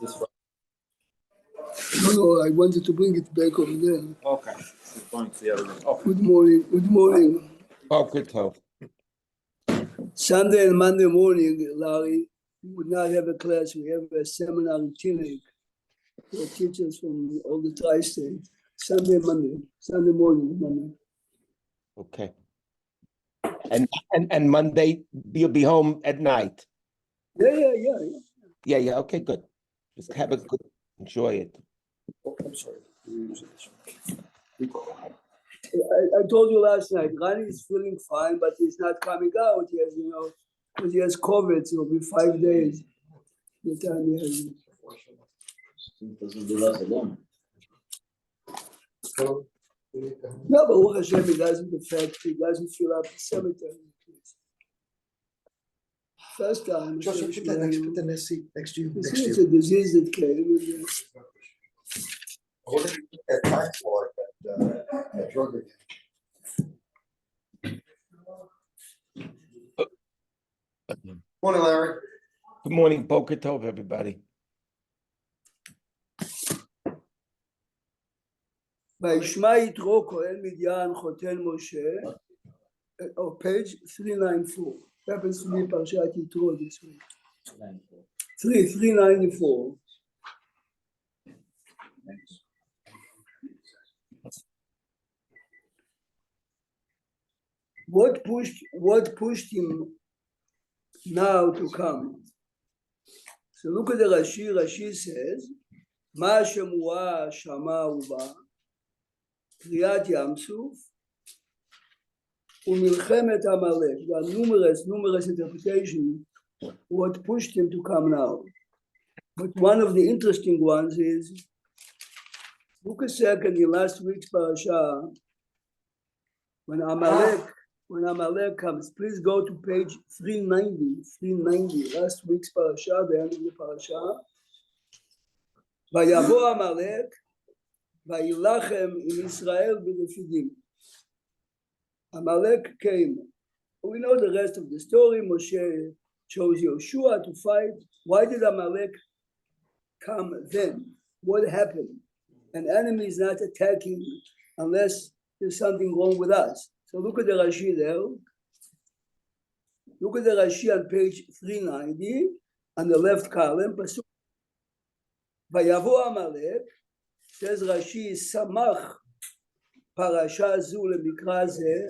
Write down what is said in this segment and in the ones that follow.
This one. No, I wanted to bring it back over there. Okay. It's going to the other room. Okay. Good morning. Good morning. Oh, good talk. Sunday and Monday morning, Larry, we would not have a class. We have a seminar in Chile for teachers from all the tri-state. Sunday morning, Monday. Okay. And Monday you'll be home at night. Yeah. Okay, good. Just have a good, enjoy it. Oh, I'm sorry. I told you last night, Rani is feeling fine, but he's not coming out. He has, because he has COVID, so it'll be 5 days. The time he has it. Doesn't do us alone. No, but Hashem, he doesn't affect, he doesn't fill up the cemetery. First time. Just put the next seat next to you. It's a disease that came. What did you get that time for that drug again? Morning, Larry. Good morning, Boker Tov, everybody. וישמע יתרו כהן מדיין חותן משה, page 394. Happens to be Perashat Yitro this week. 394. What pushed him now to come? So look at the Rashi. Rashi says, "Ma shemua shama uba, kriyat Yam Suf, umilchemet Amalek." There are numerous interpretations what pushed him to come now. But one of the interesting ones is, look a second in last week's parasha, when Amalek comes, please go to page 390, last week's parasha, the end of the parasha. Vayavo Amalek, vayilachem in Israel b'refidim. Amalek came. We know the rest of the story. Moshe chose Yoshua to fight. Why did Amalek come then? What happened? An enemy is not attacking unless there's something wrong with us. So look at the Rashi there. Look at the Rashi on page 390, on the left column. Vayavo Amalek, says Rashi, Samach parasha zu lemikra ze.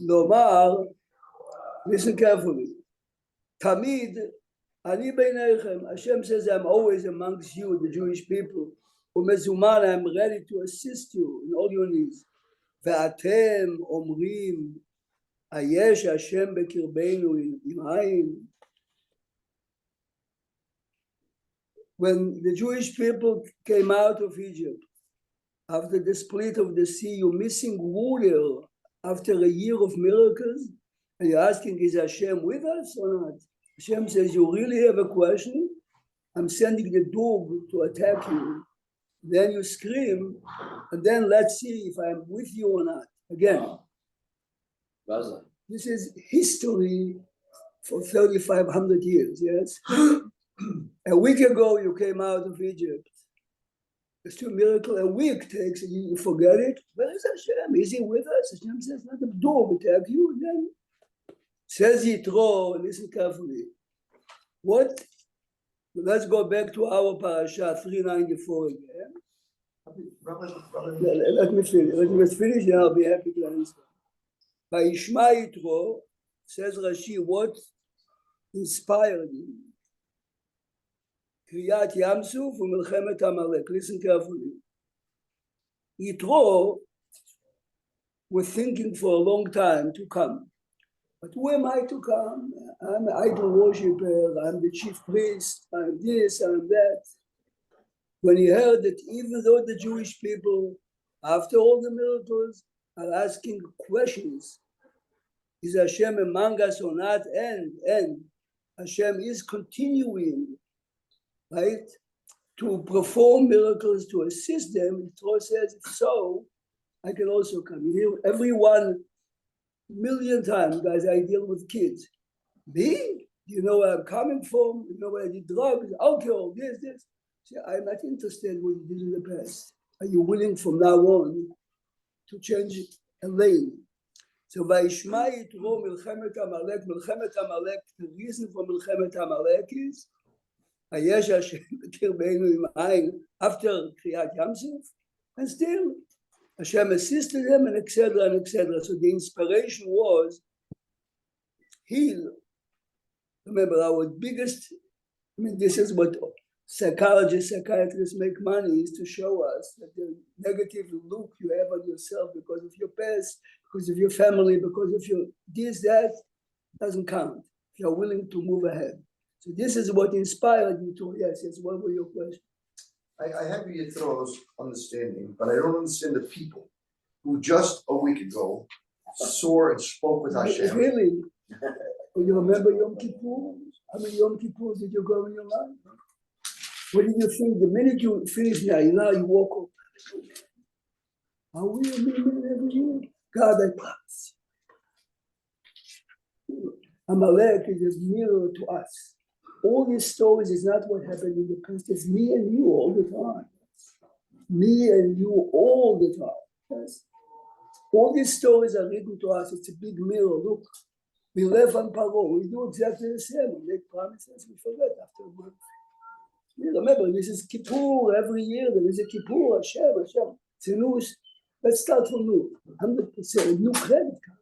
Lomar, listen carefully. Tamid, ani beinechem. Hashem says, I'm always amongst you, the Jewish people. Umezuman, I'm ready to assist you in all your needs. Ve'atem omrim, ayesh Hashem bekirbeinu im'ayim. When the Jewish people came out of Egypt, after the split of the sea, you're missing water after a year of miracles, and you're asking, is Hashem with us or not? Hashem says, you really have a question? I'm sending the dog to attack you. Then you scream, and then let's see if I'm with you or not. Again, this is history for 3,500 years, yes? A week ago, you came out of Egypt. It's two miracles. A week takes, and you forget it. Where is Hashem? Is he with us? Hashem says, let the dog attack you. And then says Yitro, listen carefully. What? Let's go back to our parasha 394 again. Let me finish. Let me finish, and I'll be happy to answer. Vayishma Yitro, says Rashi, what inspired him? Kriyat Yam Suf u'milchemet Amalek. Listen carefully. Yitro was thinking for a long time to come. But who am I to come? I'm an idol worshiper, I'm the chief priest, I'm this, I'm that. When he heard that even though the Jewish people, after all the miracles, are asking questions, is Hashem among us or not? And Hashem is continuing, right, to perform miracles to assist them. Yitro says, if so, I can also come. Here, everyone million times, guys, I deal with kids. Me? You know where I'm coming from? You know where I did drugs, alcohol, this. See, I'm not interested in what you did in the past. Are you willing from now on to change a lane? So Vayishma Yitro Milchemet Amalek, the reason for Milchemet Amalek is Hayesh Hashem Bekir Beinu Im Ayin after Kriyat Yamsuf, and still Hashem assisted them, and etc. and etc. So the inspiration was heal. Remember, our biggest, this is what psychologists, psychiatrists make money, is to show us that the negative look you have on yourself because of your past, because of your family, because of your this, that, doesn't count. If you're willing to move ahead. So this is what inspired you to, yes, what were your questions? I have Yitro's understanding, but I don't understand the people who just a week ago saw and spoke with Hashem. Really? Do you remember Yom Kippur? How many Yom Kippurs did you go in your life? What did you think? The minute you finish now you walk up. How will you be every year? God, I promise. Amalek is a mirror to us. All these stories is not what happened in the past. It's me and you all the time. Me and you all the time. Yes. All these stories are written to us. It's a big mirror. Look, we live on Paro. We do exactly the same. We make promises. We forget after a month. Remember, this is Kippur. Every year there is a Kippur. Hashem. It's a new. Let's start from new. 100%. New credit card.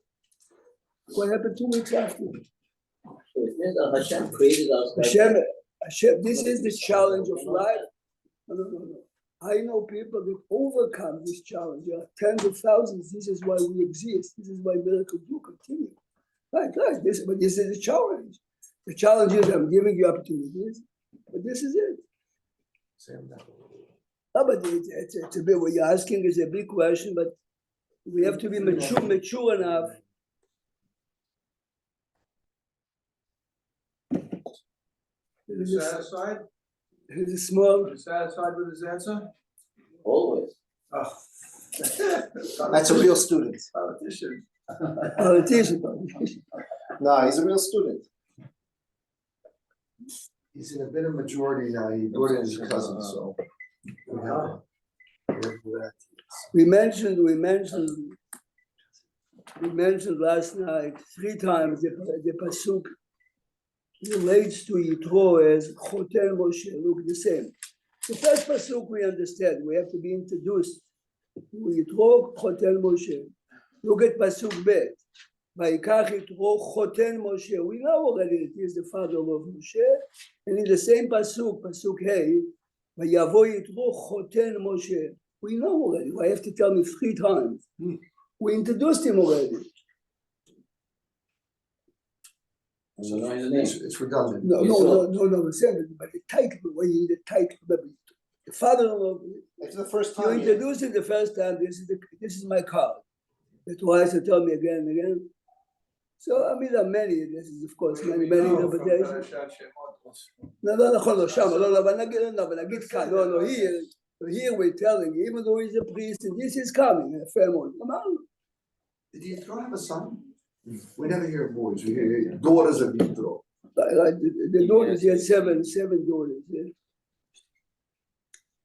What happened 2 weeks after? Hashem created us. Hashem, this is the challenge of life. No. I know people that overcome this challenge. There are tens of thousands. This is why we exist. This is why miracles do continue. Right. But this is the challenge. The challenge is I'm giving you opportunities, but this is it. No, but it's a bit, what you're asking is a big question, but we have to be mature enough. Satisfied? Here's a small. Are you satisfied with his answer? Always. Oh. That's a real student. Politician. Politician. No, he's a real student. He's in a bit of majority now. He brought in his cousin, so. We mentioned last night 3 times the pasuk relates to Yitro as Choten Moshe. Look, the same. The first pasuk we understand. We have to be introduced to Yitro Choten Moshe. Look at pasuk Bet. Vayikach Yitro Choten Moshe. We know already that he is the father of Moshe. And in the same pasuk Hey, Vayavo Yitro Choten Moshe. We know already. Why have to tell me 3 times? We introduced him already. So know his name. It's redundant. No. But the title, when you need the title, the father-in-law. It's the first You time. introduce it the first time. This is my card. That's why I tell me again and again. So there are many. This is of course many interpretations. No. Here we're telling, even though he's a priest, and this is coming. A family. Come on. Did Yitro have a son? We never hear boys. We hear daughters of Yitro. The daughters, he had seven daughters. Yeah.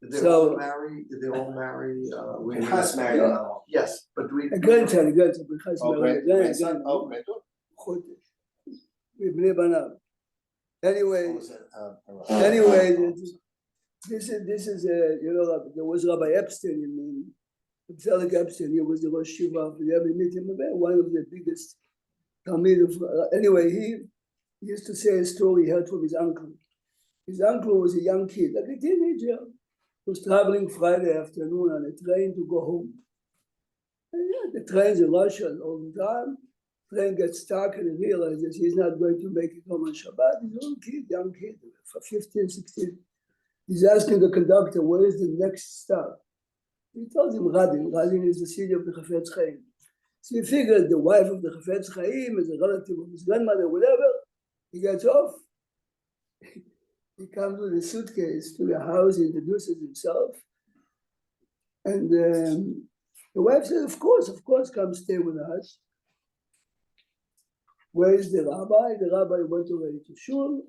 Did they all marry? We has married. Yes, but we. A grandson. Anyway, this is there was Rabbi Epstein Epstein. He was the Rosh Shiva of the meet him, one of the biggest Talmid of. Anyway, he used to say a story he heard from his uncle. His uncle was a young kid, like a teenager, was traveling Friday afternoon on a train to go home. And the trains in Russia all the time. Train gets stuck and he realizes he's not going to make it home on Shabbat. He's a little kid, young kid, for 15, 16. He's asking the conductor, where is the next stop? He tells him Radin. Radin is the city of the Chafetz Chaim. So he figured the wife of the Chafetz Chaim is a relative of his grandmother, whatever. He gets off. He comes with a suitcase to the house, he introduces himself. And the wife says, of course, come stay with us. where is the rabbi? The rabbi went already to shul.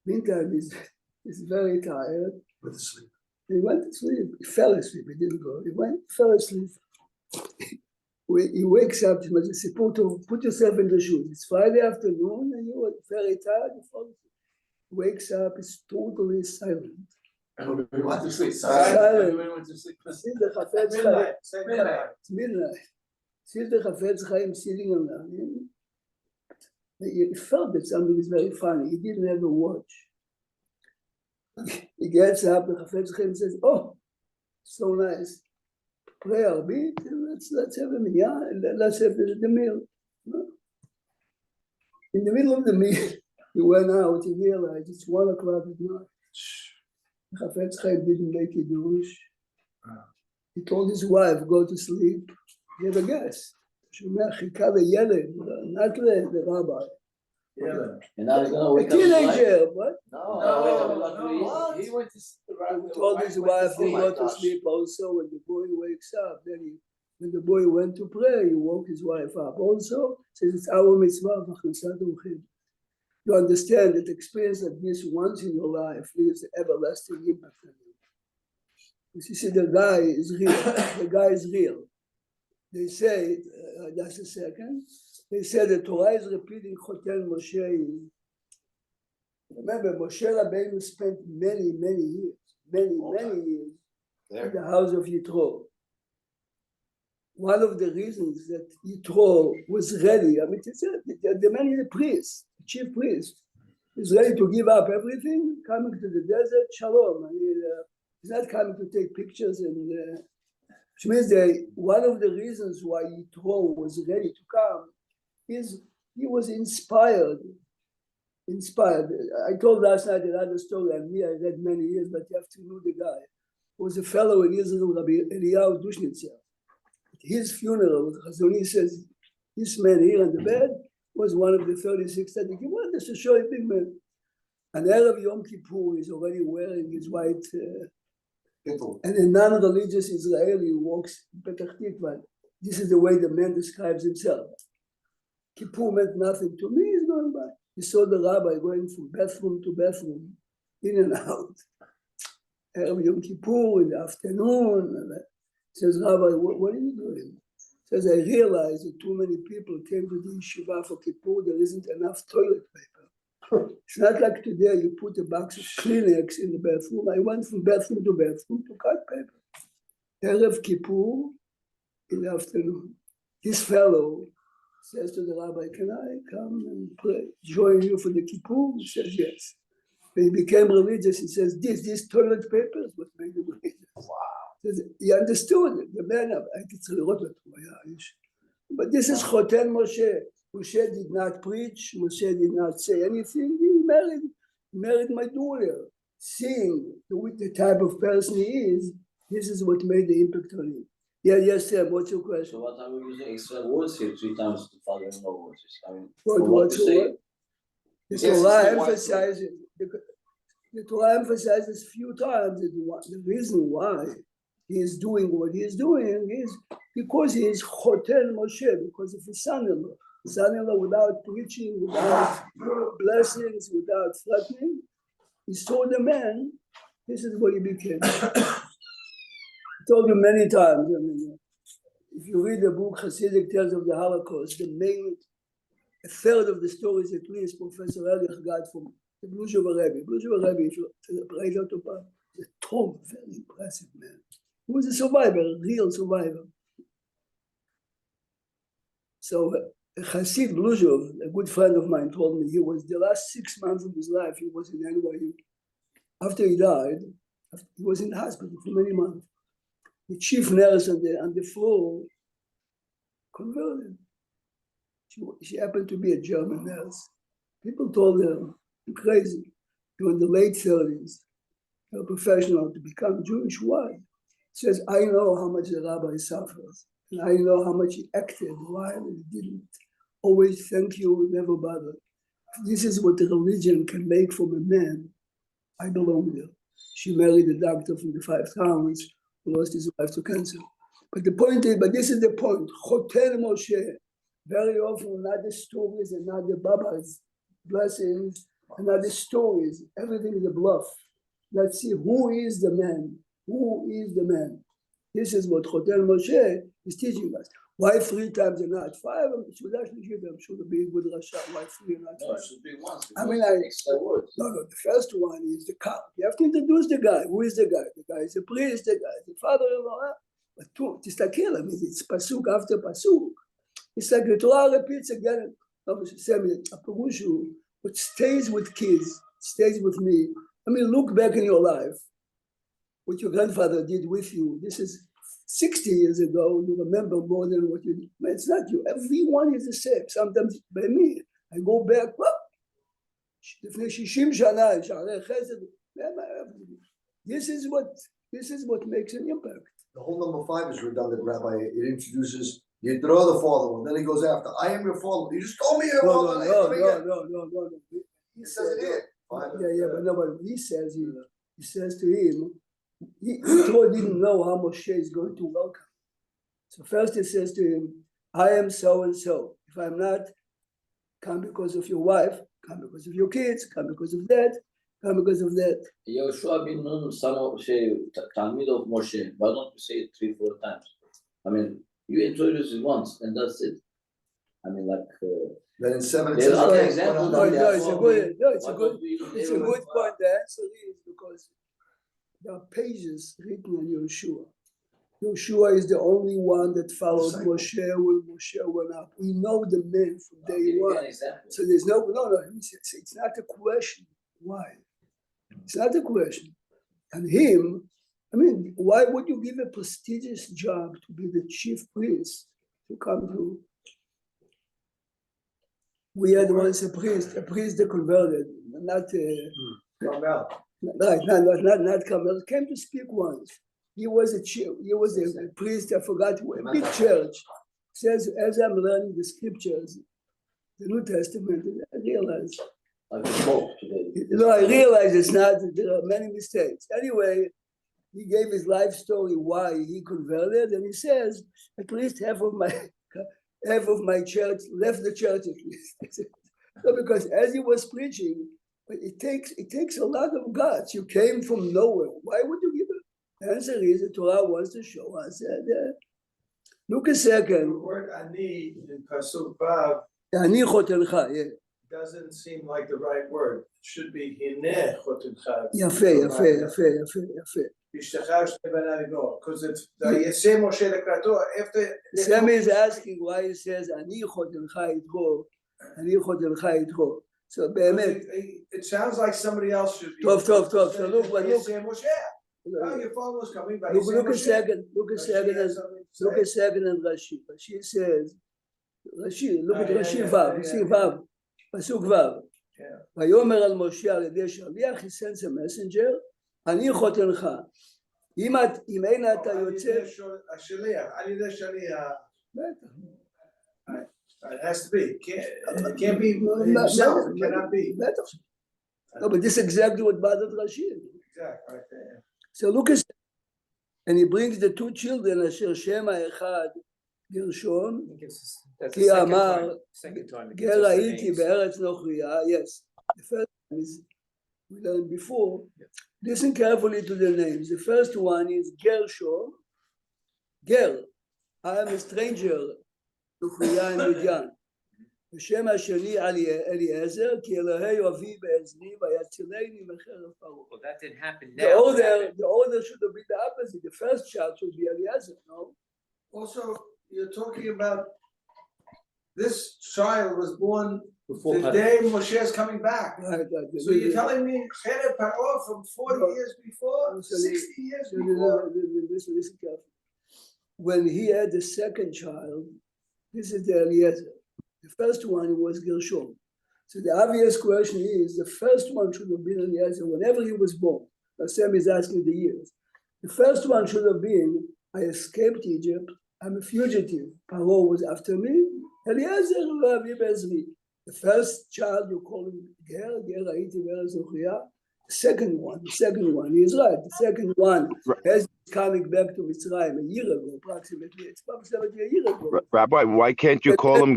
Meantime, he's very tired. With the sleep. He went to sleep. He fell asleep. He didn't go. He fell asleep. He wakes up. He must say, put yourself in the shoes. It's Friday afternoon, and you are very tired. You fall asleep. Wakes up. It's totally silent. Everybody went to sleep. Silent. Everybody went to sleep. See the Chafetz Chaim. Midnight. Midnight. It's midnight. See the Chafetz Chaim sitting on him. He felt that something is very funny. He didn't have a watch. He gets up, the Chafetz Chaim says, "Oh, so nice. Pray a bit, and let's have a minyan, and let's have the meal." In the middle of the meal, he went out. He realized it's 1 o'clock at night. The Chafetz Chaim didn't make a douche. He told his wife, "Go to sleep." He had a guest. שומע, חיכה לילד, not the rabbi. Yeah. And now he's gonna A wake up. his wife? teenager, what? No, He went to He told his wife to go to sleep also. When the boy wakes up, then when the boy went to pray, he woke his wife up. Also, says it's our mitzvah. You understand that experience like this once in your life leaves an everlasting impact on you. You see, the guy is real. The guy is real. They say, just a second. They say the Torah is repeating Chotel Moshe. Remember, Moshe Rabbeinu spent many years in the house of Yitro. One of the reasons that Yitro was ready, I mean, the man is a priest, the chief priest, is ready to give up everything, coming to the desert, shalom. I mean, he's not coming to take pictures, and which means that one of the reasons why Yitro was ready to come is he was inspired. I told last night another story on me. I read many years, but you have to know the guy. He was a fellow in Israel, Rabbi Eliyahu Dushnitzer. At his funeral, Chazoni says, this man here on the bed was one of the 36 that he wanted to show a big man. And Erev Yom Kippur is already wearing his white, and a non-religious Israeli walks Petach Tikva. This is the way the man describes himself. Kippur meant nothing to me, he's going by. He saw the rabbi going from bathroom to bathroom, in and out. Erev Yom Kippur in the afternoon. Says, Rabbi, what are you doing? Says, I realized that too many people came to the yeshiva for Kippur, there isn't enough toilet paper. It's not like today you put a box of Kleenex in the bathroom. I went from bathroom to cut paper. Erev Kippur in the afternoon. This fellow says to the rabbi, can I come and pray, join you for the Kippur? He says, yes. When he became religious, he says, this toilet paper is what made him religious. Wow. He understood it. The man, but this is Chotel Moshe. Moshe did not preach. Moshe did not say anything. He married my daughter. Seeing the type of person he is, this is what made the impact on him. Yeah, yes, Sam. What's your question? So what are we using extra words here 3 times to father-in-law words? I mean, What to say. The Torah emphasizes. The Torah emphasizes few times that the reason why he is doing what he is doing is because he is Chotel Moshe, because of his son-in-law. Son-in-law without preaching, without blessings, without threatening. He saw the man, this is what he became. I told you many times, I mean, if you read the book Hasidic Tales of the Holocaust, a third of the stories at least Professor Ehrlich got from the Bluzhova Rebbe. Bluzhova Rebbe, if you write out about, a tall, very impressive man. He was a survivor, a real survivor. So Hasid Bluzhov, a good friend of mine, told me he was the last 6 months of his life, he was in NYU. After he died, he was in the hospital for many months. The chief nurse on the floor converted. She happened to be a German nurse. People told her, you're crazy. You're in the late 30s. You're a professional to become Jewish. Why? She says, I know how much the rabbi suffers. And I know how much he acted while he didn't always thank you, never bother. This is what the religion can make from a man. I belong there. She married a doctor from the 5 towns who lost his wife to cancer. But the point is, but this is the point. Chotel Moshe. very often not the stories and not the Baba's blessings and not the stories. Everything is a bluff. Let's see who is the man. Who is the man? This is what Chotel Moshe is teaching us. Why 3 times and not 5? Should actually give them should be a good Rasha. Why 3 and not 5? No, it should be once. I mean, I- extra words. No, the first one is the cow. You have to introduce the guy. Who is the guy? The guy is a priest, the guy is the father-in-law. But תסתכל, I mean, it's pasuk after pasuk. It's like the Torah repeats again. הפירוש הוא, what stays with kids, stays with me. I mean, look back in your life, what your grandfather did with you. This is 60 years ago. You remember more than what you did. Man, it's not you. Everyone is the same. Sometimes by me, I go back, לפני 60 שנה, שערי חסד. This is what makes an impact. The whole number 5 is redundant, Rabbi. It introduces Yitro, the father one. Then he goes after, I am your father. You just told me your No. father. He says it here. Yeah, but he says to him, Yitro didn't know how Moshe is going to welcome. So first he says to him, I am so and so. If I'm not, come because of your wife, come because of your kids, come because of that, come because of that. Yehoshua bin Nun, son of Talmid of Moshe. Why don't you say it 3-4 times? I mean, you introduce it once and that's it. I mean, like. Then in 7 it There's says, other okay, examples. No, Yeah, it's a well, good, It's a good point. The answer is because there are pages written on Yehoshua. Yehoshua is the only one that followed Disciple. Moshe when Moshe went up. We know the man from day one. So there's no, it's not a question. Why? It's not a question. And him, I mean, why would you give a prestigious job to be the chief priest to come to? We had once a priest that converted, not Carmel, came to speak once. He was a priest, I forgot, a big church. Says, as I'm learning the scriptures, the New Testament, I realized. I realized it's not, there are many mistakes. Anyway, he gave his life story why he converted, and he says, at least half of my church left the church at least. So because as he was preaching, it takes a lot of guts. You came from nowhere. Why would you give it? The answer is the Torah wants to show us that. Look a second. The word ani in Pasuk Vav Ani chotelcha, yeah. doesn't seem like the right word. It should be hineh chotelcha. יפה. Because it's Yeseh Moshe lekrato after. Sammy is asking why he says ani chotelcha yitro. So באמת. It sounds like somebody else should be. טוב. So look. Yeseh Moshe. Oh, your father was coming by. Look a second and Rashi. Rashi says, look at Rashi Vav. You see Vav, Pasuk Vav. ויאמר על משה על ידי שליח, he sends a messenger, אני חותנך. אם אין אתה יוצא... השליח, על ידי שליח. It has to be. It can't be himself. It cannot be. No, but this is exactly what bothered Rashi. Exactly. Right there. So look at, and he brings the 2 children, אשר שם האחד גרשון, כי אמר, גר הייתי בארץ נוכריה. Yes, the first one is, we learned before. Listen carefully to the names. The first one is Gershon, Ger. I am a stranger, נוכריה in Midian. השם השני אליעזר, כי אלוהי אבי באזני ויצילני מחרב פרעה. Well, that didn't happen now. The order should have been the opposite. The first child should be Eliezer, no? Also, you're talking about this child was born Before the day Moshe is coming back. Right. So you're telling me Cherev Paro from 40 years before, 60 years before? Listen carefully. When he had the second child, this is the Eliezer. The first one was Gershon. So the obvious question is, the first one should have been Eliezer whenever he was born. Sam is asking the years. The first one should have been, I escaped Egypt, I'm a fugitive. Paro was after me. Eliezer Ravi Bezri. The first child, you call him Ger Haiti Beres Ochriya. The second one, he is right. The second one has coming back to Mitzrayim a year ago, approximately. It's approximately a year ago. Rabbi, why can't you call him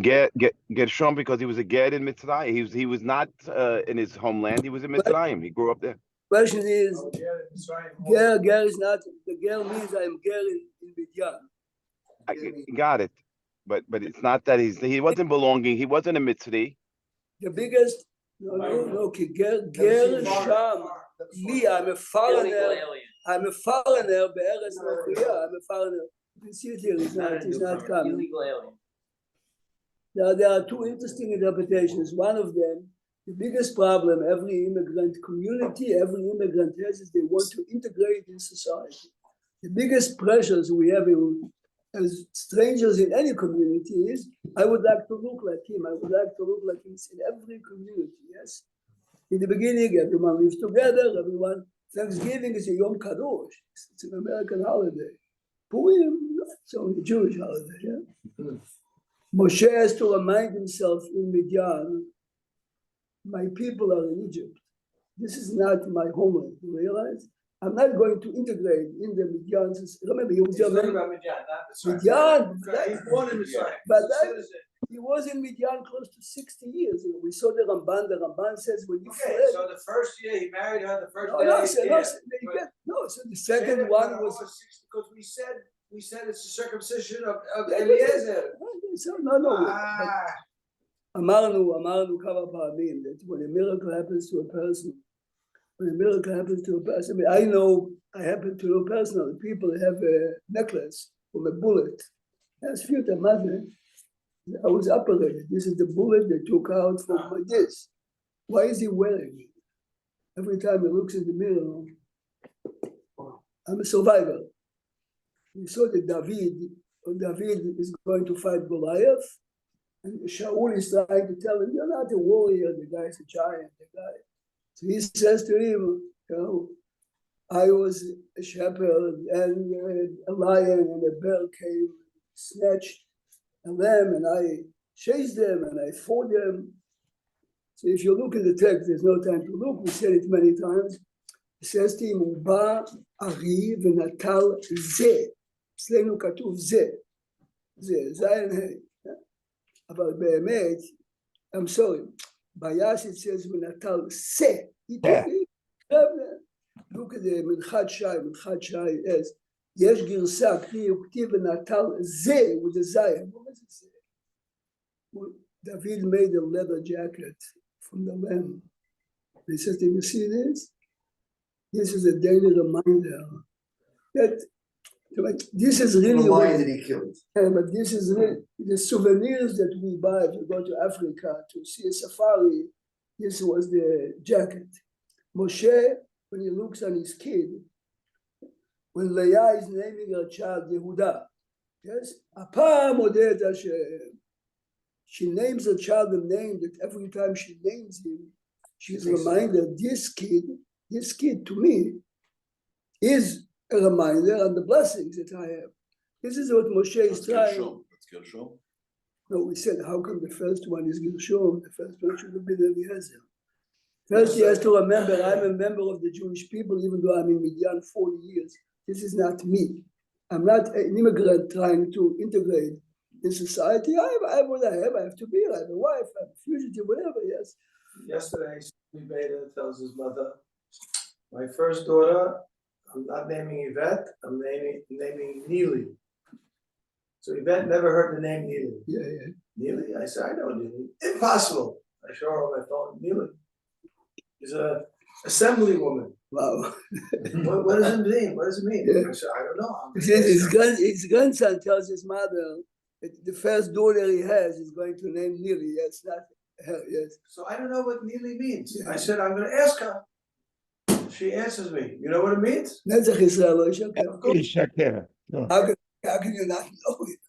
Gershom because he was a Ged in Mitzrayim? He was not in his homeland. He was in Mitzrayim. He grew up there. Question is, Ger is not, the Ger means I'm Ger in Midian. I got it, but it's not that he wasn't belonging. He wasn't a Mitzri. The biggest, no, Ger Sham. Me, I'm a foreigner. I'm a foreigner, be'eretz nochiyah. I'm a foreigner. You can see it here. He's not coming. Illegal alien. Now, there are two interesting interpretations. One of them, the biggest problem every immigrant community, every immigrant has is they want to integrate in society. The biggest pressures we have as strangers in any community is, I would like to look like him. I would like to look like him in every community, yes? In the beginning, everyone lives together, everyone. Thanksgiving is a Yom Kadosh. It's an American holiday. Purim, it's only a Jewish holiday, yeah? Moshe has to remind himself in Midian, my people are in Egypt. This is not my homeland, you realize? I'm not going to integrate in the Midian. Remember, he was Midian. He's born in Mitzrayim. But he was in Midian close to 60 years. We saw the Ramban. The Ramban says when you fled. So the first year he married her, the first So the second one was because we said it's a circumcision of Eliezer. No. אמרנו כמה פעמים that when a miracle happens to a person, I happen to know personally, people have a necklace from a bullet. That's few mother. I was operated. This is the bullet they took out from this. Why is he wearing it? Every time he looks in the mirror, I'm a survivor. We saw that David is going to fight Goliath, and Shaul is trying to tell him, you're not a warrior, the guy is a giant, the guy. So he says to him, I was a shepherd, and a lion and a bear came, snatched a lamb, and I chased them, and I fought them. So if you look in the text, there's no time to look, we said it many times. It says to him, ובא ארי ונטל זה. אצלנו כתוב זה. זין ה'. אבל באמת, I'm sorry, ביאס it says ונטל זה. Look at the מנחת שי, yes. יש גרסה, הוא כתיב ונטל זה, with the זין. What is it say? David made a leather jacket from the lamb. He says, did you see this? This is a daily reminder that this is really the lion that he killed. But this is really, the souvenirs that we buy if you go to Africa to see a safari. This was the jacket. Moshe, when he looks on his kid, when Leah is naming her child Yehuda, yes, apam odet Hashem. She names her child a name that every time she names him, she's reminded this kid to me is a reminder on the blessings that I have. This is what Moshe is trying. No, we said, how come the first one is Gershom? The first one should have been Eliezer. First, he has to remember, I'm a member of the Jewish people, even though I'm in Midian 40 years. This is not me. I'm not an immigrant trying to integrate in society. I have what I have. I have to be. I have a wife. I have a fugitive, whatever. Yes. Yesterday, Beta tells his mother, my first daughter, I'm not naming Yvette, I'm naming Neely. So Yvette never heard the name Neely. Yeah. Neely? I said, I know Neely. Impossible. I show her on my phone, Neely. She's an assemblywoman. Wow. What does it mean? What does it mean? Yeah. I said, I don't know. His grandson tells his mother that the first daughter he has is going to name Neely. Yes, not her. Yes. So I don't know what Neely means. Yeah. I said, I'm going to ask her. She answers me. You know what it means? Netzach Yisrael. How can you not know it?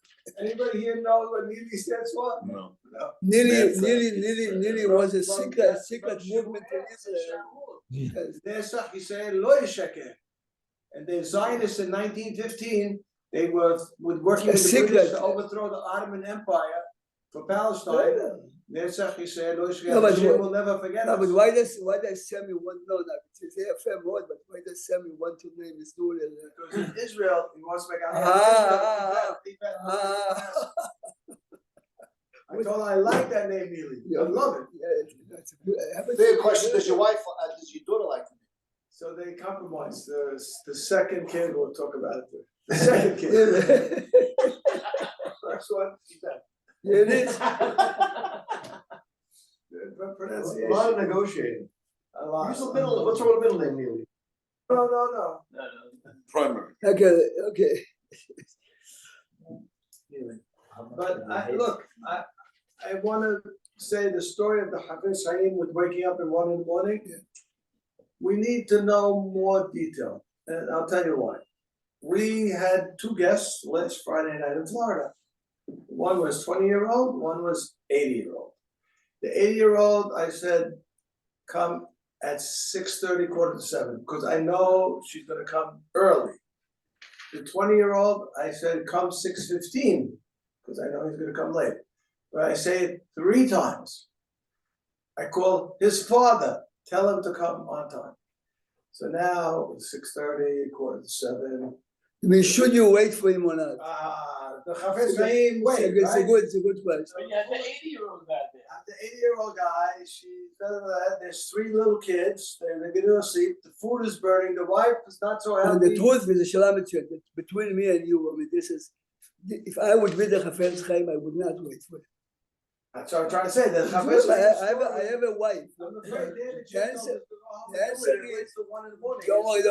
Anybody here know what Neely stands for? No. Neely was a secret movement in Israel. Netzach Yisrael lo yishaker. And the Zionists in 1915, they were working with the British to overthrow the Ottoman Empire for Palestine. Netzach Yisrael, No, but Hashem will never forget No, us. but why does Sammy want? No, it's a fair word, but why does Sammy want to name his daughter? Because in Israel, he wants to make out. I told her I like that name, Neely. I love it. Yeah, that's a Fair question, does your wife, does your daughter like him? So they compromised. The second kid, we'll talk about it. The second kid. First one, Yvette. Yeah, it is. The A pronunciation. lot of negotiating. A lot. Use the middle, what's her middle name, Neely? No. Primary. Okay. But I want to say the story of the Hafiz Chaim with waking up at 1 a.m. We need to know more detail, and I'll tell you why. We had two guests last Friday night in Florida. One was 20-year-old, one was 80-year-old. The 80-year-old, I said, come at 6:30, 6:45, because I know she's going to come early. The 20-year-old, I said, come 6:15, because I know he's going to come late. But I say it 3 times. I call his father, tell him to come on time. So now it's 6:30, 6:45. I mean, should you wait for him or not? The Chafetz Chaim wait, It's a right? good question. But yeah, the 80-year-old guy there. The 80-year-old guy, there's 3 little kids, they're going to sleep, the food is burning, the wife is not so And healthy. the truth is, that between me and you, I mean, this is, if I would be the Chafetz Chaim, I would not wait for him. That's what I'm trying to say, the Chafetz Chaim. I have a wife. I'm afraid they're The answer- the answer is- It's the 1 in the morning. Don't worry. The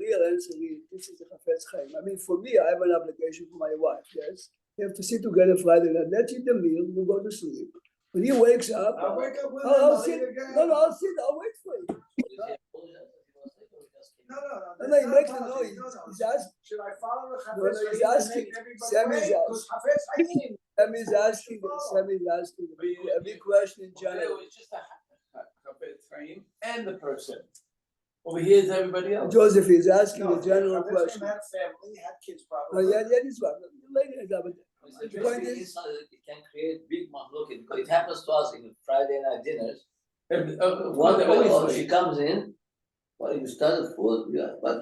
real answer is, this is the Chafetz Chaim. I mean, for me, I have an obligation for my wife, yes? We have to sit together Friday night, let's eat the meal, you go to sleep. When he wakes up, I'll wake up with I'll him, sit, again. I'll wait for him. No, he makes a noise. He's asking, Should I follow the No, Chafetz he's Chaim and asking. make everybody Sammy's wait? Because Chafetz Chaim. Sammy's asking a big question in general. It's just a Chafetz Chaim and the person. Over here is everybody else. Joseph is asking No, a general Chafetz Chaim question. had a family, had kids Oh, probably. yeah, this one. Later, but the point is, It can create big mahloket because it happens to us in Friday night dinners. One One that day always she comes in, well, you started food, yeah, but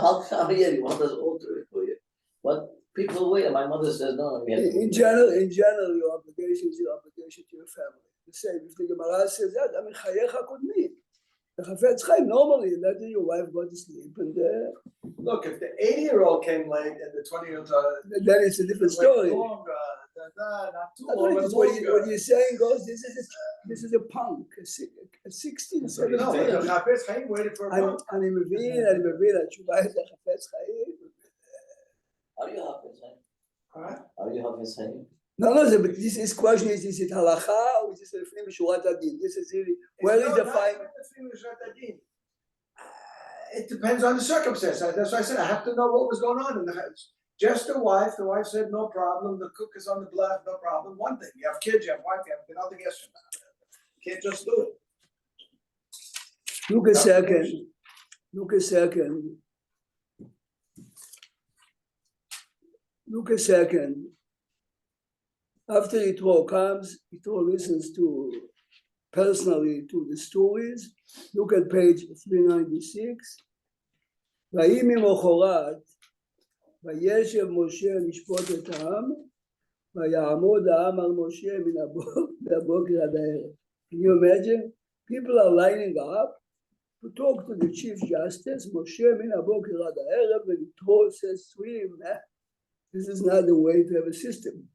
how come here you want us all to it for you? But people wait, and my mother says, no, we have to. in general, your obligation is your obligation to your family. The same, if the Gemara says that, I mean, chayecha kodmi. The Chafetz Chaim, normally, letting your wife go to sleep, and Look, if the 80-year-old came late and the 20-year-old then it's a different story. Not too That's long, what but it is. What longer. you're saying goes, this is a punk, a 16, 17. No, but the Chafetz Chaim waited for a month. אני מבין, התשובה היא לחפש חיים. Are you happy, Chaim? Alright. Are you happy, Chaim? No, but this question is it הלכה or is it לפנים משורת הדין? This is really, where is the fine? It depends on the circumstance. That's why I said I have to know what was going on in the house. Just the wife said no problem. The cook is on the block, no problem. One thing, you have kids, you have wife, you have nothing else. You can't just do it. Look a second. Look a second. After Yitro comes, Yitro listens personally to the stories. Look at page 396. ויהי ממחרת, וישב משה לשפוט את העם, ויעמוד העם על משה מהבוקר עד הערב. Can you imagine? People are lining up to talk to the Chief Justice, Moshe מן הבוקר עד הערב, and Yitro says to him, this is not the way to have a system.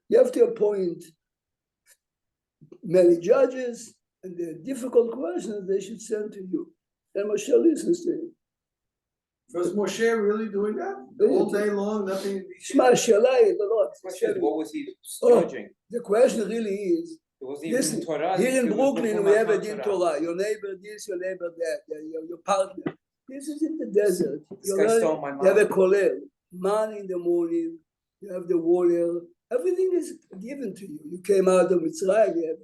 You have to appoint many judges, and the difficult questions they should send to you. And Moshe listens to him. Was Moshe really doing that? All day long, nothing? Shema Shalai, the Lord. What was he Oh. judging? The question really is, It wasn't even listen, Torah. here in it was Brooklyn, before we have a Matan din Torah. Your neighbor this, your neighbor that, your partner. This is in the desert. This guy stole my You have a mom. kollel, man in the morning, you have the water, everything is given to you. You came out of Mitzrayim, you have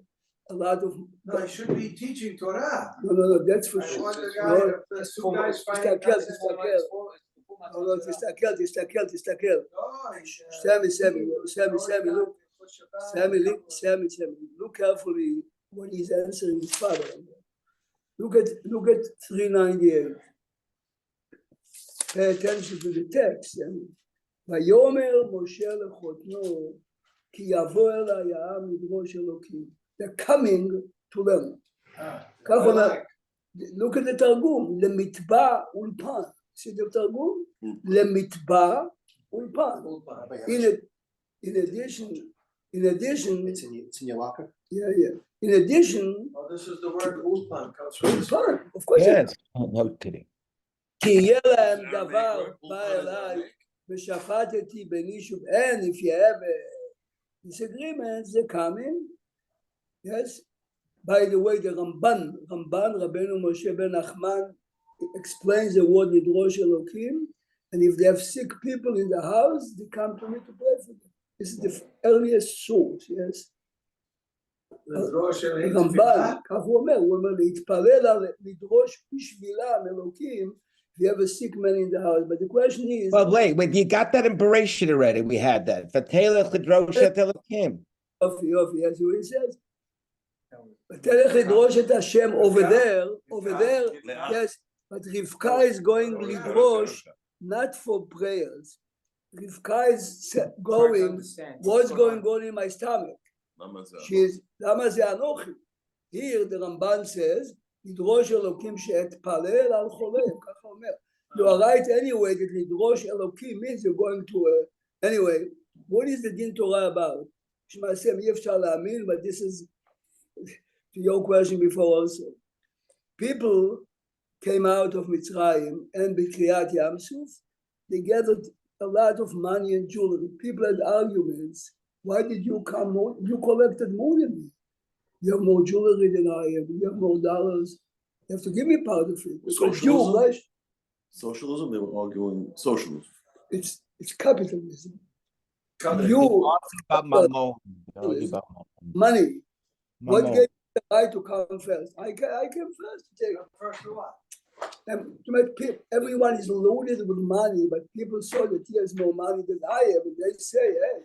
a lot of... No, I should be teaching Torah. No, that's for I sure. want the No, guy, the two guys fighting. תסתכל. No, Sammy, look, Sammy, look carefully when he's answering his father. Look at 398. Pay attention to the text. ויאמר משה לחותנו כי יבוא אליי העם לדרוש אלוקים. They're coming to learn. כך אומר, look at the תרגום, למטבע אולפן. See the תרגום? למטבע אולפן. In addition, It's in your locker? yeah. In addition, Oh, this is the word ulpan comes from this. ulpan, of course. Yes. No kidding. כי יהיה להם דבר בא אליי ושפטתי בין איש and if you have a disagreement, they're coming. Yes. By the way, the Ramban, Rabbeinu Moshe ben Nachman explains the word Nidrosh Elokim, and if they have sick people in the house, they come to me to pray for them. This is the earliest source, yes. רמב"ן, כך הוא אומר להתפלל על לדרוש בשבילם אלוקים, if you have a sick man in the house, but the question is... Well, wait, you got that in Perashat already, we had that. V'telech l'droshet Elokim. Yofi, that's what he says. ותלך לדרוש את השם over there, yes, but Rivka is going לדרוש, not for prayers. Rivka is going, what's going on in my stomach? למה זה אנוכי? Here the Ramban says, לדרוש אלוקים שאתפלל על חולה, ככה אומר. You are right anyway that לדרוש אלוקים means you're going to, anyway, what is the din Torah about? שמעשם אי אפשר להאמין, but this is to your question before also. People came out of Mitzrayim and B'kriyat Yam Suf, they gathered a lot of money and jewelry. People had arguments. Why did you come more? You collected more than me. You have more jewelry than I have. You have more dollars. You have to give me part of it. Socialism? Socialism? They were arguing socialism. It's capitalism. You about money. What gave you the right to come first? I came first to take First to what? and to make people, everyone is loaded with money, but people saw that he has more money than I have, and they say, hey,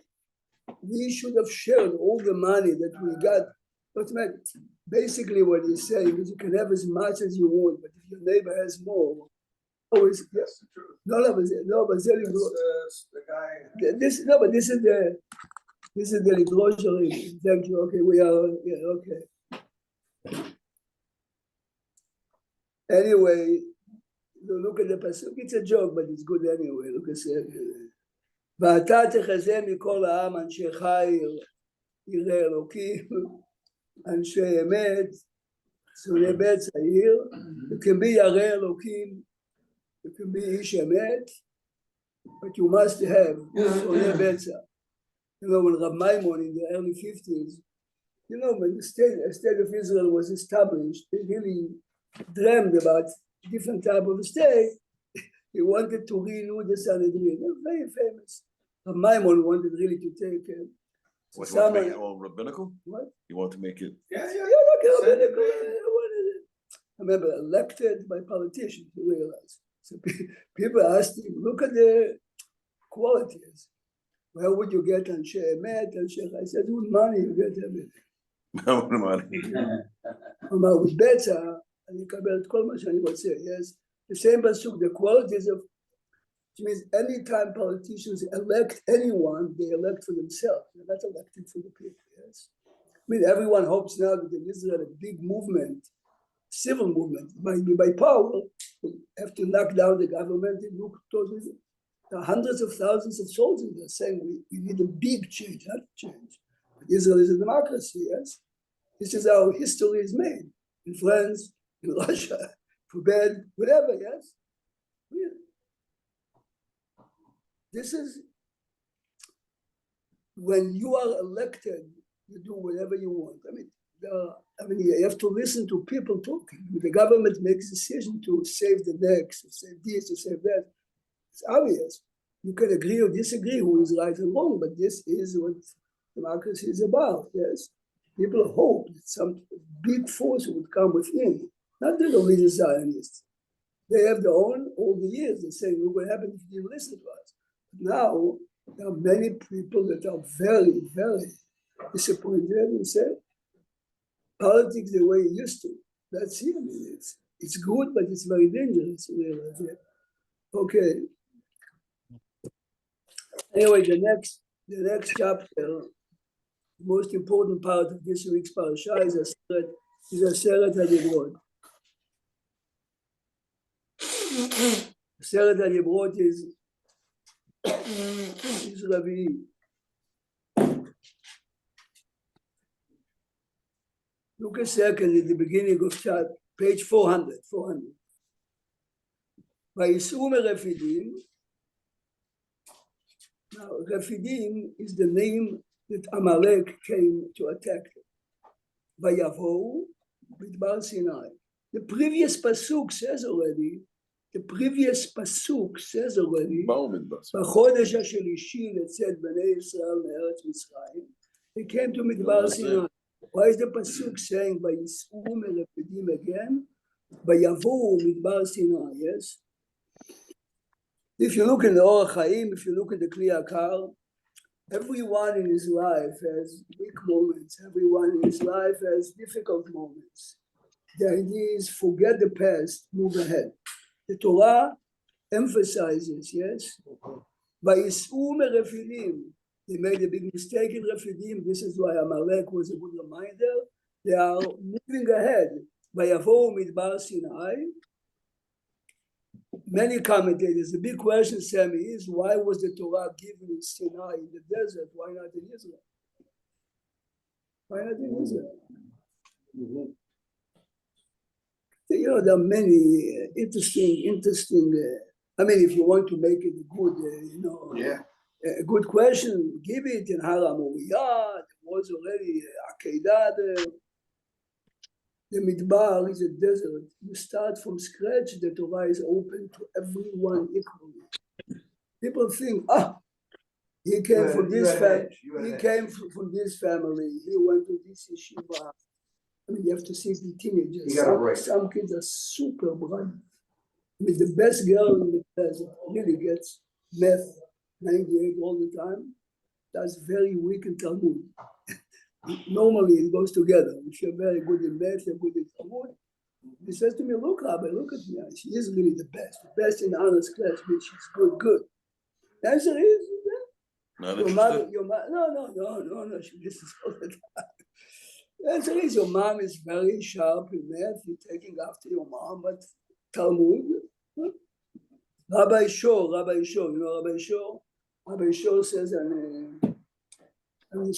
we should have shared all the money that we got. But man, basically what he's saying is you can have as much as you want, but if your neighbor has more, always yes. But this is the Lidrosh. Thank you. Okay, we are okay. Anyway, look at the pasuk. It's a joke, but it's good anyway. Look at it. ואתה תחזה מכל העם אנשי חיל, יראי אלוקים, אנשי אמת, שונאי בית צעיר, you can be יראי אלוקים, you can be איש אמת, but you must have שונאי בית צעיר. You know, when Rav Maimon in the early 50s, you know, when the state of Israel was established, they really dreamed about different type of state. He wanted to renew the Sanhedrin. They're very famous. Maimon wanted really to take what, you want to make it all rabbinical? What? You want to make it? Yeah, like rabbinical. I remember elected by politicians, you realize. So people asked him, look at the qualities. Where would you get Anshe Emet, Anshe? I said, with money you get everything. With money. אמר, with better, אני אקבל את כל מה שאני רוצה, yes? The same pasuk, the qualities of, which means anytime politicians elect anyone, they elect for themselves. They're not elected for the people, yes? I mean, everyone hopes now that in Israel, a big movement, civil movement, might be by power, have to knock down the government and look towards it. There are hundreds of thousands of soldiers that are saying we need a big change, not a change. But Israel is a democracy, yes? This is how history is made. In France, in Russia, for bed, whatever, yes? Really. This is when you are elected, you do whatever you want. I mean, you have to listen to people talking. The government makes a decision to save the next, to save this, to save that. It's obvious. You can agree or disagree who is right and wrong, but this is what democracy is about, yes? People hope that some big force would come within, not the religious Zionists. They have their own, all the years, they're saying, what would happen if you didn't listen to us? Now, there are many people that are very, very disappointed and said, politics the way it used to. That's it. I mean, it's good, but it's very dangerous. Okay. Anyway, the next chapter, most important part of this week's parasha is Aseret HaDibrot. Aseret HaDibrot is Ravi. Look a second at the beginning of chapter, page 400. Vayis'u meRefidim. Now, Refidim is the name that Amalek came to attack them. Vayavo Midbar Sinai. The previous pasuk says already, B'chodesh hashlishi letzet bnei Yisrael me'eretz Mitzrayim. They came to Midbar Sinai. Why is the pasuk saying Vayis'u meRefidim again? Vayavo Midbar Sinai, yes? If you look in the Orach Chaim, if you look at the Kli Yakar, everyone in his life has weak moments. Everyone in his life has difficult moments. The idea is forget the past, move ahead. The Torah emphasizes, yes, Vayis'u meRefidim. They made a big mistake in Refidim. This is why Amalek was a good reminder. They are moving ahead. Vayavo Midbar Sinai. Many commentators, the big question, Sammy, is why was the Torah given in Sinai in the desert? Why not in Israel? Why not in Israel? You know, there are many interesting. I mean, if you want to make it good, a good question, give it in Har HaMoriyah. There was already Akedah there. The Midbar is a desert. You start from scratch, the Torah is open to everyone equally. People think, he came from this family, from this family, he went to this yeshiva. I mean, you have to see the teenagers. Some kids are super bright. I mean, the best girl in the class really gets math 98 all the time. That's very weak in Talmud. Normally it goes together. If you're very good in math, you're good in Talmud. He says to me, look, Rabbi, look at me. She is really the best in honors class, which is good. The answer is, your mother, no, she listens all the time. The answer is, your mom is very sharp in math, you're taking after your mom, but Talmud, Rabbi Shor, you know Rabbi Shor? Rabbi Shor says, and he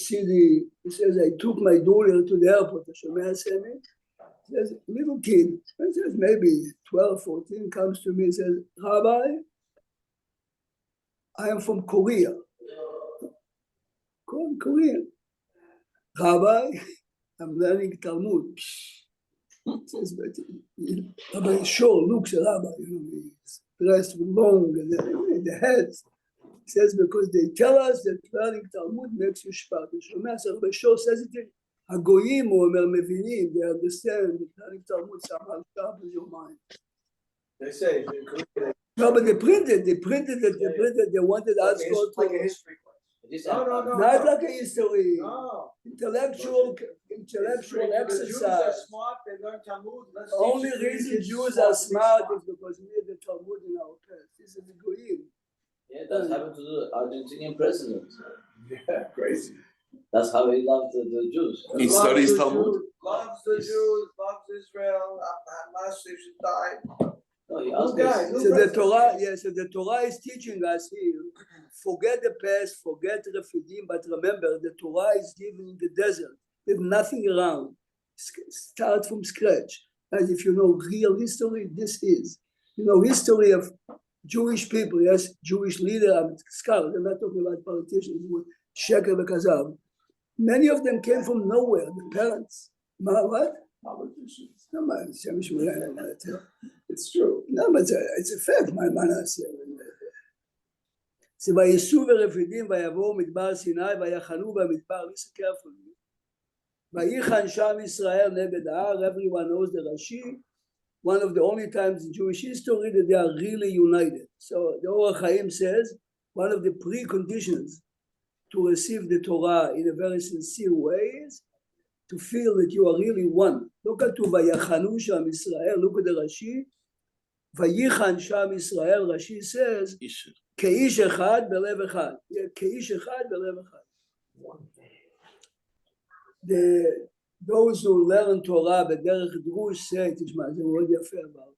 says, I took my daughter to the airport, he says, little kid, he says maybe 12, 14, comes to me and says, Rabbi, I am from Korea. Korean. Rabbi, I'm learning Talmud. He says, but Rabbi Shor looks at Rabbi, he's dressed with long and the head. He says, because they tell us that learning Talmud makes you shpat. Rabbi Shor says it, Hagoyim or Mevinim, they understand that learning Talmud somehow sharpens your mind. They say, no, but they printed it, they wanted us to go like a history class. No. Not like a history. No. Intellectual exercise. Jews are smart, they learn Talmud. The only reason Jews are smart is because we have the Talmud in our past. This is the Goyim. Yeah, that's happened to the Argentinian president. Yeah, crazy. That's how he loved the Jews. He studies Talmud? Loves the Jews, loves Israel. Hamas should die. No, he asked us. So the Torah is teaching us here, forget the past, forget the Refidim, but remember, the Torah is given in the desert. There's nothing around. Start from scratch. As if you know real history, this is. You know, history of Jewish people, yes, Jewish leader, I'm scholars, I'm not talking about politicians, Sheker V'Kazav. Many of them came from nowhere, the parents. What? Politicians. It's true. No, but it's a fact, my man said. So Vayis'u meRefidim vayavo Midbar Sinai vayachanu b'Midbar. Listen carefully. Vayichan Sham Yisrael neged Har. Everyone knows the Rashi. One of the only times in Jewish history that they are really united. So the Orach Chaim says one of the preconditions to receive the Torah in a very sincere way is to feel that you are really one. Look at Vayachanu Sham Israel, look at the Rashi. Vayichan Sham Israel, Rashi says, Keish Echad Belev Echad. Keish Echad Belev Echad. Those who learn Torah b'derech drush say, תשמע, זה מאוד יפה about.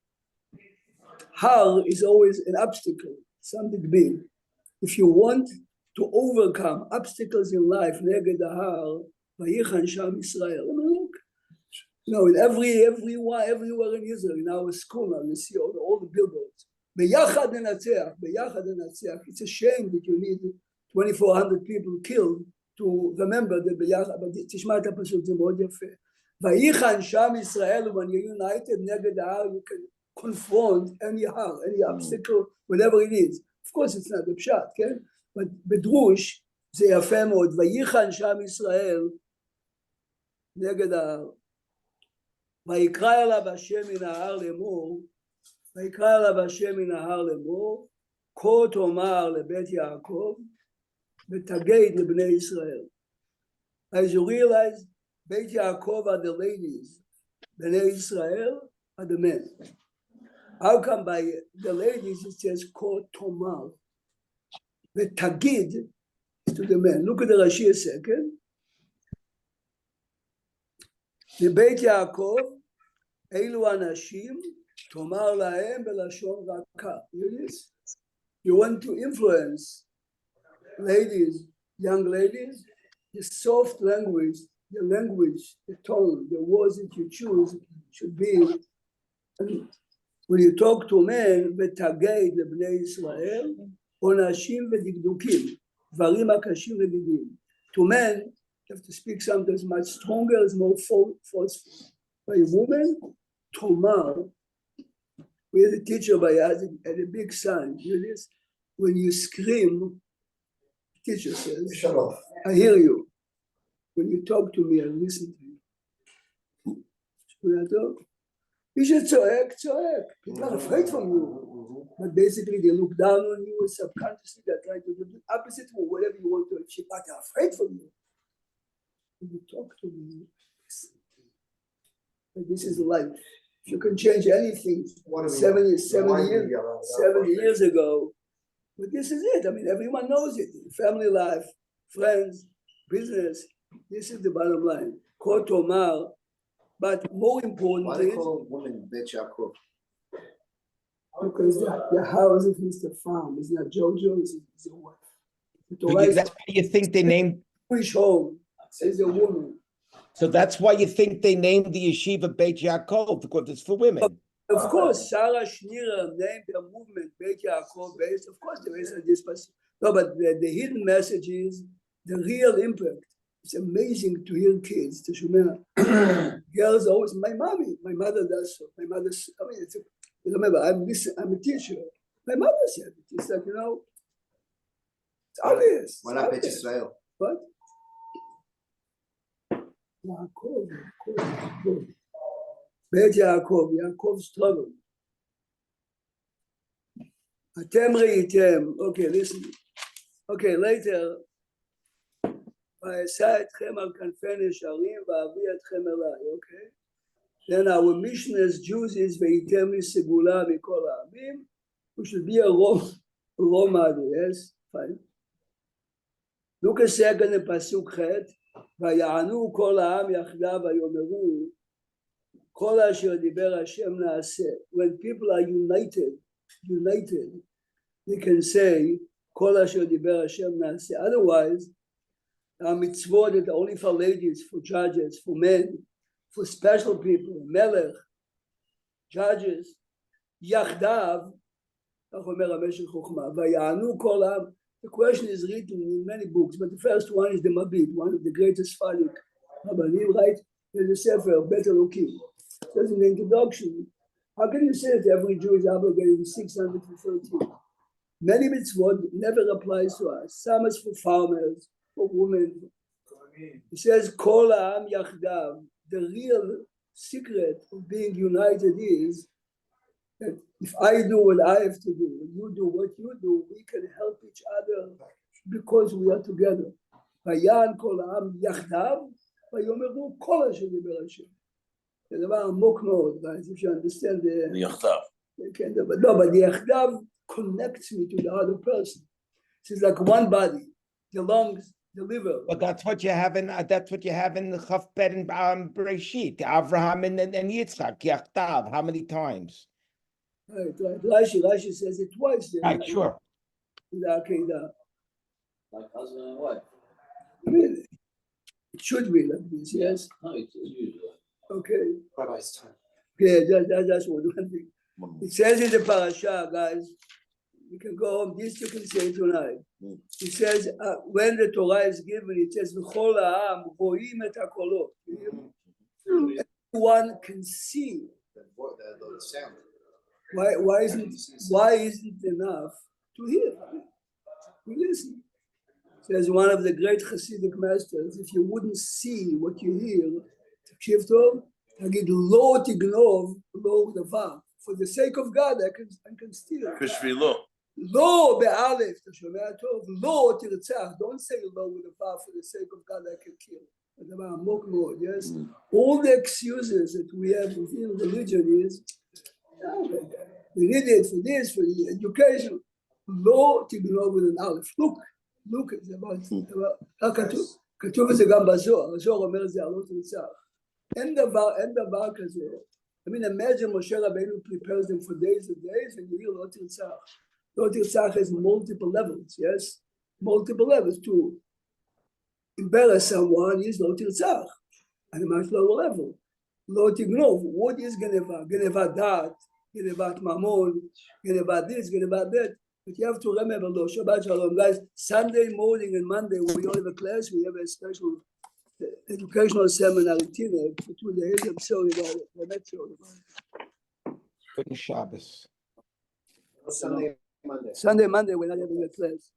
Har is always an obstacle, something big. If you want to overcome obstacles in life, נגד ההר, ויחן שם ישראל. I mean, look, you know, in everywhere in Israel, in our school now, you see all the billboards. ביחד ננצח, ביחד ננצח. It's a shame that you need 2,400 people killed to remember that ביחד, but תשמע את הפסוק, זה מאוד יפה. ויחן שם ישראל, when you're united נגד ההר, you can confront any har, any obstacle, whatever it is. Of course it's not the pshat, okay? But בדרוש זה יפה מאוד. ויחן שם ישראל נגד ההר. ויקרא אליו השם מן ההר לאמור, ויקרא אליו השם מן ההר לאמור, כה תאמר לבית יעקב, ותגד לבני ישראל. As you realize, בית יעקב are the ladies, בני ישראל are the men. How come by the ladies it says כה תאמר, ותגיד to the men? Look at the Rashi a second. לבית יעקב, אלו אנשים, תאמר להם בלשון רכה. You want to influence ladies, young ladies, the soft language, the language, the tone, the words that you choose should be, when you talk to men, ותגד לבני ישראל, עונשים ודקדוקים, דברים הקשים וגידים. To men, you have to speak sometimes much stronger, it's more forceful. By a woman, Tomar, we had a teacher by us at a big sign. You know this? When you scream, the teacher says, shut off. I hear you. When you talk to me, I listen to you. When I talk, you should tzorek. People are afraid from you. But basically, they look down on you subconsciously. They're trying to do the opposite of whatever you want to achieve, but they're afraid from you. When you talk to me, this is life. If you can change anything 70 years ago, but this is it. I mean, everyone knows it. Family life, friends, business, this is the bottom line. Ko tomar, but more important Why is, they call women Beit Yaakov? because the house is Mr. Farm, it's not Jojo, it's a wife. That's why you think they named. Jewish home, is a woman. So that's why you think they named the yeshiva Beit Yaakov, because it's for women. Of course, Sarah Schneer named the movement Beit Yaakov based. Of course, there is this person. No, but the hidden message is the real impact. It's amazing to hear kids, to Shumer. Girls always, my mother does so. My mother, I mean, remember, I'm a teacher. My mother said it. It's like, you know, it's obvious. Why not Beit Israel? What? Yaakov. Beit Yaakov struggled. Atem reitem. Okay, listen. Okay, later. ואשא אתכם על כנפי נשרים ואביא אתכם אליי. Okay. Then our mission as Jews is וייתם לי סגולה מכל העמים. We should be a role model. Yes, fine. Look a second in פסוק ח' ויענו כל העם יחדיו ויאמרו כל אשר דיבר השם נעשה. When people are united, they can say כל אשר דיבר השם נעשה. Otherwise, mitzvot that are only for ladies, for judges, for men, for special people, melech, judges, yachdav, the question is written in many books, but the first one is the Mabit, one of the greatest Sfalik Rabbanim, right? There's a sefer, Better Looking. Says in the introduction, how can you say that every Jew is obligated 613? Many mitzvot never applies to us. Some is for farmers, for women. It says, Kol ha'am yachdav. The real secret of being united is that if I do what I have to do, and you do what you do, we can help each other because we are together. ויען כל העם יחדיו, ויאמרו כל אשר דיבר השם. זה דבר עמוק מאוד, guys, if you understand the... יחדיו. No, but the יחדיו connects me to the other person. It's like one body, the lungs, the liver. But that's what you have in Chaf Bet and Bereshit, Avraham and Yitzchak, Yachtav. How many times? Right. Rashi says it twice there. Right, sure. In the Akedah. Like husband and wife. I mean, it should be like this, yes? No, it's usual. Okay. Rabbi's time. Okay, that's one thing. It says in the parasha, guys, you can go home, this you can say tonight. It says, when the Torah is given, it says, V'chol ha'am ro'im et hakolot. Everyone can see. The sound. Why isn't it enough to hear? We listen. Says one of the great Hasidic masters, if you wouldn't see what you hear, תקשיב טוב, תגיד לא תגנוב, לא דבר. For the sake of God, I can steal. בשבילו. לא באלף, אתה שומע טוב? לא תרצח. Don't say לא with a for the sake of God, I can kill. זה דבר עמוק מאוד, yes? All the excuses that we have within religion is, we need it for this, for the education. לא תגנוב with an aleph. Look, זה about, כתוב את זה גם בזוהר, הזוהר אומר את זה, לא תרצח. אין דבר כזה. I mean, imagine Moshe Rabbeinu prepares them for days and days, and you hear Lo Tirtzach. Lo Tirtzach has multiple levels, yes? Multiple levels. To embarrass someone is Lo Tirtzach, at a much lower level. Lo Tignov, what is Geneva? Geneva dat, Geneva Mamon, Geneva this, Geneva that. But you have to remember, Lo Shabbat Shalom, guys, Sunday morning and Monday, we don't have a class, we have a special educational seminar in Tina for 2 days. I'm sorry about it. I'm not sorry about it. Good Shabbos. Sunday, Monday. Sunday, Monday, we're not having a class.